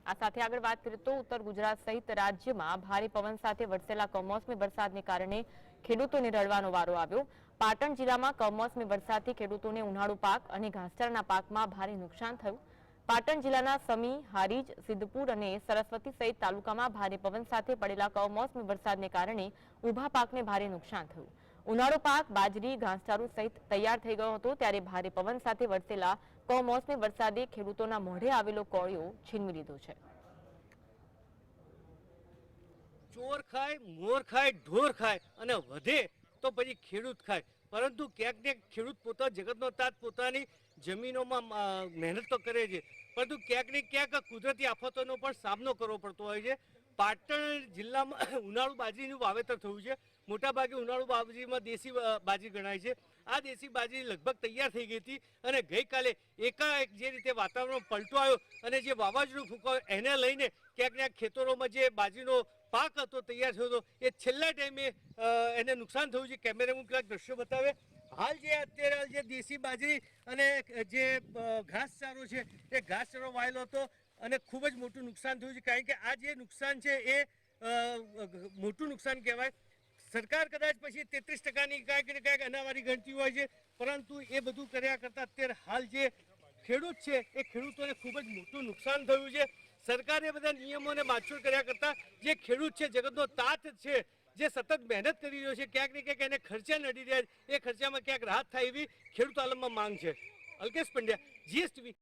આ સાથે આગળ વાત કરીએ તો ઉત્તર ગુજરાત સહિત રાજ્યમાં ભારે પવન સાથે વરસેલા કમોસમી વરસાદને કારણે ખેડૂતોને રડવાનો વારો આવ્યો। પાટણ જિલ્લામાં કમોસમી વરસાદથી ખેડૂતોને ઉનાળુ પાક અને ઘાસચારાના પાકમાં ભારે નુકસાન થયું। પાટણ જિલ્લાના સમી, હારીજ, સિદ્ધપુર અને સરસ્વતી સહિત તાલુકામાં ભારે પવન સાથે પડેલા કમોસમી વરસાદને કારણે ઊભા પાકને ભારે નુકસાન થયું। ઉનાળુ પાક બાજરી, ઘાસચારો સહિત તૈયાર થઈ ગયો હતો, ત્યારે ભારે પવન સાથે વરસેલા કમોસમી વરસાદે ખેડૂતોના મોઢે આવેલો કોળિયો છીનવી લીધો છે। ચોર ખાય, મોર ખાય, ઢોર ખાય અને વધે તો પછી ખેડૂત ખાય, પરંતુ ક્યાંક ને ખેડૂત પોતા જગતનો તાત પોતાની જમીનોમાં મહેનત તો કરે છે, પરંતુ ક્યાંક ને ક્યાંક કુદરતી આફતોનો પણ સામનો કરવો પડતો હોય છે। પાટણ જિલ્લામાં ઉનાળુ બાજરીનું વાવેતર થયું છે। મોટાભાગે ઉનાળુ બાજરીમાં દેશી બાજરી ગણાય છે। આ દેશી બાજરી લગભગ તૈયાર થઈ ગઈ હતી અને ગઈકાલે એકાએક જે રીતે વાતાવરણમાં પલટો આવ્યો અને જે વાવાઝોડું ફૂંકાયું એને લઈને ક્યાંક ને ખેતરોમાં જે બાજરીનો પાક હતો તૈયાર થયો હતો એ છેલ્લા ટાઈમે એને નુકસાન થયું છે। કેમેરામાં કેટલાક દ્રશ્યો બતાવે। હાલ જે અત્યારે જે દેશી બાજરી અને જે ઘાસચારો છે એ ઘાસચારો વાયેલો હતો અને ખૂબ જ મોટું નુકસાન થયું છે, કારણ કે આ જે નુકસાન છે એ મોટું નુકસાન કહેવાય। સરકાર કદાચ પછી 33%ની કાંઈક ને કાંઈક અનાવારી ગણતી હોય છે, પરંતુ એ બધું કર્યા કરતાં અત્યારે હાલ જે ખેડૂત છે એ ખેડૂતોને ખૂબ જ મોટું નુકસાન થયું છે। સરકારે બધા નિયમોને બાછોડ કર્યા કરતાં જે ખેડૂત છે, જગતનો તાત છે, જે સતત મહેનત કરી રહ્યો છે, ક્યાંક ને ક્યાંક એને ખર્ચા નડી રહ્યા છે, એ ખર્ચામાં ક્યાંક રાહત થાય એવી ખેડૂત આલમમાં માંગ છે। અલ્કેશ પંડ્યા, GSTV।